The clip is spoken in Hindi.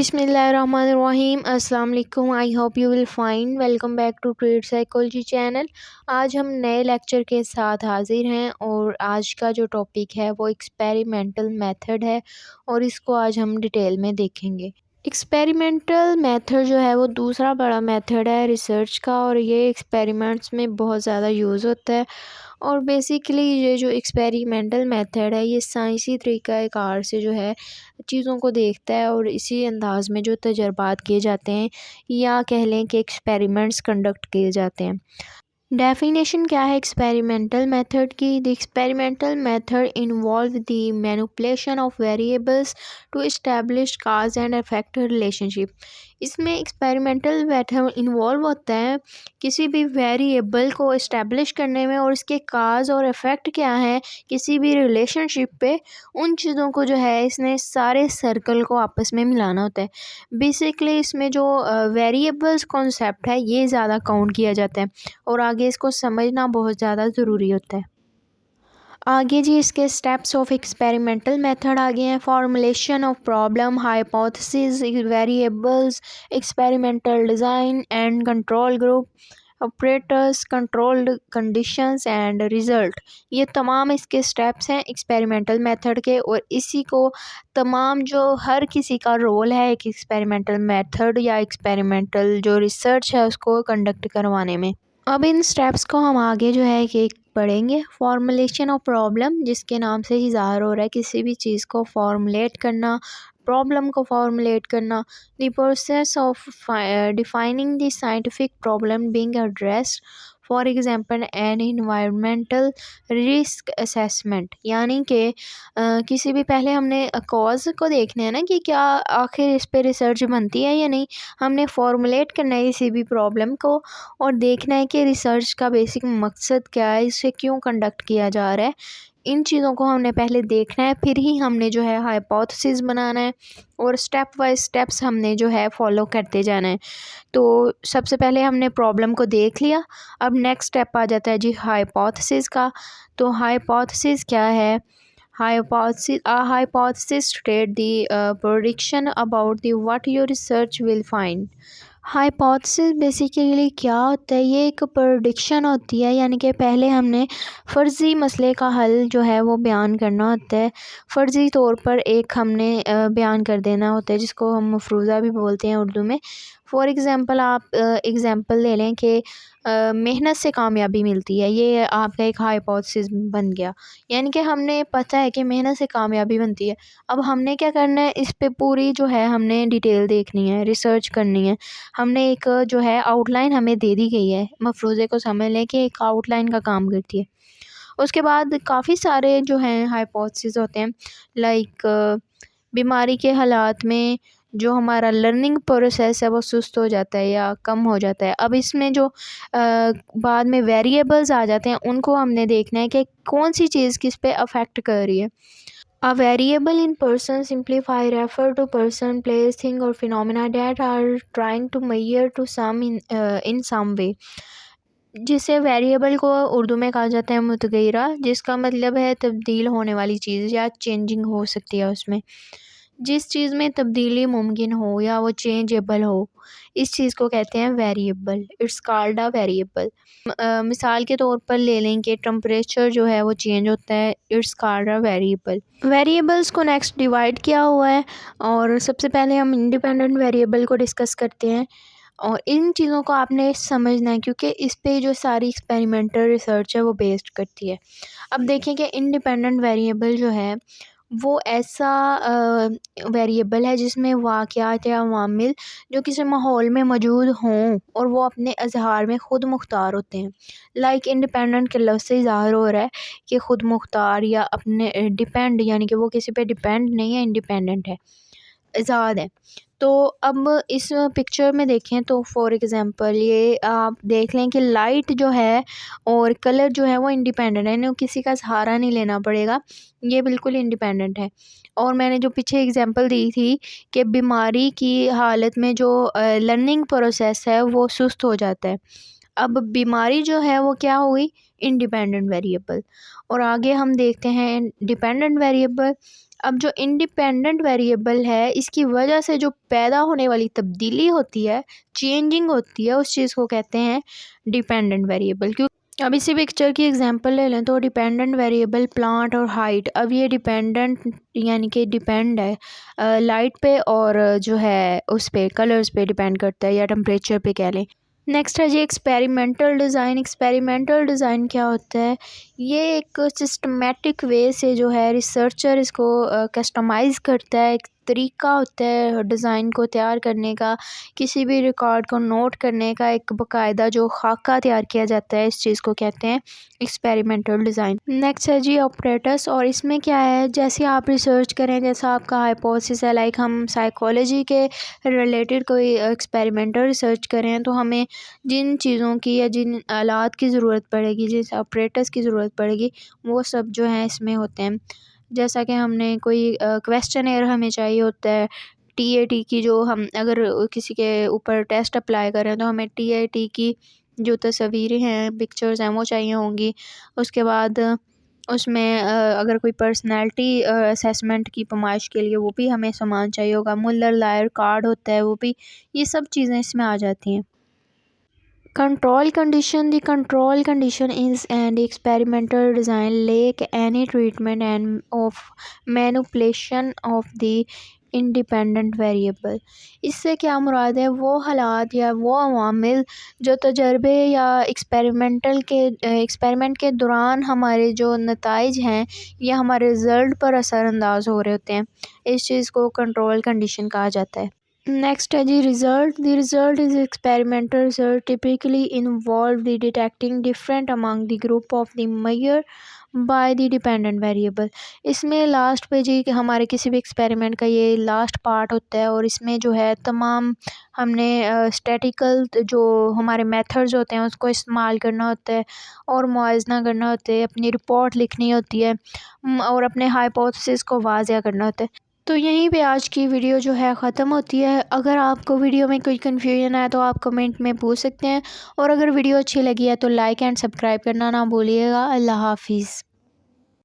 बिस्मिल्लाहिर्रहमानिर्रहीम अस्सलाम वालेकुम। I hope you will fine. Welcome back to trade psychology channel. आज हम नए लेक्चर के साथ हाजिर हैं और आज का जो टॉपिक है वो एक्सपेरिमेंटल मेथड है और इसको आज हम डिटेल में देखेंगे। एक्सपेरिमेंटल मेथड जो है वो दूसरा बड़ा मेथड है रिसर्च का और ये एक्सपेरिमेंट्स में बहुत ज़्यादा यूज़ होता है। और बेसिकली ये जो एक्सपेरिमेंटल मेथड है ये साइंसी तरीक़ाकार से जो है चीज़ों को देखता है और इसी अंदाज में जो तजर्बात किए जाते हैं या कह लें कि एक्सपेरिमेंट्स कंडक्ट किए जाते हैं। डेफिनेशन क्या है एक्सपेरिमेंटल मेथड की? The experimental method involve the manipulation of variables to establish cause and effect relationship. इसमें एक्सपेरिमेंटल मेथड इन्वॉल्व होता है किसी भी वेरिएबल को इस्टेब्लिश करने में और इसके काज और इफ़ेक्ट क्या है किसी भी रिलेशनशिप पे, उन चीज़ों को जो है इसने सारे सर्कल को आपस में मिलाना होता है। बेसिकली इसमें जो वेरिएबल्स कॉन्सेप्ट है ये ज़्यादा काउंट किया जाता है और आगे इसको समझना बहुत ज़्यादा ज़रूरी होता है। आगे जी इसके स्टेप्स ऑफ एक्सपेरिमेंटल मेथड आगे हैं। Formulation of problem, hypothesis, variables, experimental design and control group, operators, controlled conditions end result. ये तमाम इसके स्टेप्स हैं एक्सपेरिमेंटल मेथड के और इसी को तमाम जो हर किसी का रोल है एक एक्सपेरिमेंटल मेथड या एक्सपेरिमेंटल जो रिसर्च है उसको कंडक्ट करवाने में। अब इन स्टेप्स को हम आगे जो है कि पढ़ेंगे। फॉर्मुलेशन ऑफ प्रॉब्लम, जिसके नाम से ही ज़ाहिर हो रहा है किसी भी चीज़ को फॉर्मुलेट करना, प्रॉब्लम को फॉर्मुलेट करना। The process of defining the scientific problem being addressed, for example an environmental risk assessment, यानी कि किसी भी पहले हमने कॉज को देखना है ना कि क्या आखिर इस पे रिसर्च बनती है या नहीं। हमने फॉर्मुलेट करना है किसी भी प्रॉब्लम को और देखना है कि रिसर्च का बेसिक मकसद क्या है, इसे क्यों कंडक्ट किया जा रहा है। इन चीज़ों को हमने पहले देखना है, फिर ही हमने जो है हाइपोथेसिस बनाना है और स्टेप बाय स्टेप्स हमने जो है फॉलो करते जाना है। तो सबसे पहले हमने प्रॉब्लम को देख लिया, अब नेक्स्ट स्टेप आ जाता है जी हाइपोथेसिस का। तो हाइपोथेसिस क्या है? Hypothesis state the prediction about the what your research will find। Hypothesis basically क्या होता है? ये एक प्रेडिक्शन होती है, यानी कि पहले हमने फ़र्ज़ी मसले का हल जो है वो बयान करना होता है। फ़र्ज़ी तौर पर एक हमने बयान कर देना होता है जिसको हम मफरूज़ा भी बोलते हैं उर्दू में। फ़ॉर एग्ज़ाम्पल आप एग्ज़ाम्पल ले लें कि मेहनत से कामयाबी मिलती है, ये आपका एक हाइपोथेसिस बन गया। यानी कि हमने पता है कि मेहनत से कामयाबी बनती है। अब हमने क्या करना है, इस पे पूरी जो है हमने डिटेल देखनी है, रिसर्च करनी है। हमने एक जो है आउटलाइन हमें दे दी गई है, मफरूज़े को समझ लें कि एक आउटलाइन का काम करती है। उसके बाद काफ़ी सारे जो हैं हाइपोथेसिस होते हैं, लाइक बीमारी के हालात में जो हमारा लर्निंग प्रोसेस है वो सुस्त हो जाता है या कम हो जाता है। अब इसमें जो बाद में वेरिएबल्स आ जाते हैं उनको हमने देखना है कि कौन सी चीज़ किस पे अफेक्ट कर रही है। A variable in person simplify refer to person, place, thing or phenomena that are trying to measure to some in some way। जिसे वेरिएबल को उर्दू में कहा जाता है मुतगैरा, जिसका मतलब है तब्दील होने वाली चीज़ या चेंजिंग हो सकती है उसमें। जिस चीज़ में तब्दीली मुमकिन हो या वो चेंजेबल हो, इस चीज़ को कहते हैं variable. It's called a variable. मिसाल के तौर पर ले लें कि टेम्परेचर जो है वो चेंज होता है, it's called a variable. Variables को नेक्स्ट डिवाइड किया हुआ है और सबसे पहले हम इंडिपेंडेंट वेरिएबल को डिस्कस करते हैं और इन चीज़ों को आपने समझना है क्योंकि इस पे जो सारी एक्सपेरिमेंटल रिसर्च है वो बेस्ड करती है। अब देखिए कि इंडिपेंडेंट वेरिएबल जो है वो ऐसा वेरिएबल है जिसमें वाक़यात या अवामिल जो किसी माहौल में मौजूद हों और वो अपने इज़हार में ख़ुद मुख्तार होते हैं। लाइक इंडिपेंडेंट के लफ्ज़ से ज़ाहिर हो रहा है कि ख़ुद मुख्तार या अपने डिपेंड, यानी कि वो किसी पे डिपेंड नहीं है, इंडिपेंडेंट है, आज़ाद है। तो अब इस पिक्चर में देखें तो फॉर एग्ज़ाम्पल ये आप देख लें कि लाइट जो है और कलर जो है वो इंडिपेंडेंट है, इन्हें किसी का सहारा नहीं लेना पड़ेगा, ये बिल्कुल इंडिपेंडेंट है। और मैंने जो पीछे एग्ज़ाम्पल दी थी कि बीमारी की हालत में जो लर्निंग प्रोसेस है वो सुस्त हो जाता है। अब बीमारी जो है वो क्या हुई? Independent variable. और आगे हम देखते हैं डिपेंडेंट वेरिएबल। अब जो इंडिपेंडेंट वेरिएबल है, इसकी वजह से जो पैदा होने वाली तब्दीली होती है, चेंजिंग होती है, उस चीज़ को कहते हैं डिपेंडेंट वेरिएबल। क्यों? अब इसी पिक्चर की एग्जांपल ले लें तो डिपेंडेंट वेरिएबल प्लांट और हाइट। अब ये डिपेंडेंट यानी कि डिपेंड है लाइट पे और जो है उस पे कलर्स पे डिपेंड करता है, या टेम्परेचर पे कह लें। नेक्स्ट है जी एक्सपेरिमेंटल डिज़ाइन। एक्सपेरिमेंटल डिज़ाइन क्या होता है? ये एक सिस्टमेटिक वे से जो है रिसर्चर इसको कस्टमाइज़ करता है। एक तरीका होता है डिज़ाइन को तैयार करने का, किसी भी रिकॉर्ड को नोट करने का एक बाकायदा जो खाका तैयार किया जाता है, इस चीज़ को कहते हैं एक्सपेरिमेंटल डिज़ाइन। नेक्स्ट है जी ऑपरेटर्स। और इसमें क्या है, जैसे आप रिसर्च करें, जैसा आपका हाइपोथेसिस है, लाइक हम साइकोलॉजी के रिलेटेड कोई एक्सपेरिमेंटल रिसर्च करें तो हमें जिन चीज़ों की या जिन आलात की ज़रूरत पड़ेगी, जिस ऑपरेटर्स की ज़रूरत पड़ेगी, वो सब जो है इसमें होते हैं। जैसा कि हमने कोई क्वेश्चनेयर हमें चाहिए होता है टीएटी की, जो हम अगर किसी के ऊपर टेस्ट अप्लाई करें तो हमें टीएटी की जो तस्वीरें हैं, पिक्चर्स हैं, वो चाहिए होंगी। उसके बाद उसमें अगर कोई पर्सनैलिटी असेसमेंट की पैमाइश के लिए वो भी हमें सामान चाहिए होगा। मुल्लर लायर कार्ड होता है, वो भी, ये सब चीज़ें इसमें आ जाती हैं। Control condition. The control condition is an experimental design like any treatment and of manipulation of the independent variable. इससे क्या मुराद है? वो हालात या वो अवामिल जो तजर्बे या एक्सपेरिमेंट के दौरान हमारे जो नताइज हैं या हमारे रिज़ल्ट पर असरअंदाज हो रहे होते हैं, इस चीज़ को कंट्रोल कंडीशन कहा जाता है। नेक्स्ट है जी result. The result is experimental result typically involve the detecting different among the group of the major by the dependent variable. इसमें लास्ट पे जी हमारे किसी भी एक्सपेरिमेंट का ये लास्ट पार्ट होता है, और इसमें जो है तमाम हमने स्टैटिकल जो हमारे मेथड्स होते हैं उसको इस्तेमाल करना होता है और मुआयजना करना होता है, अपनी रिपोर्ट लिखनी होती है और अपने हाइपोथेसिस को वाज़िया करना होता है। तो यहीं पे आज की वीडियो जो है ख़त्म होती है। अगर आपको वीडियो में कोई कन्फ्यूजन है तो आप कमेंट में पूछ सकते हैं, और अगर वीडियो अच्छी लगी है तो लाइक एंड सब्सक्राइब करना ना भूलिएगा। अल्लाह हाफिज़।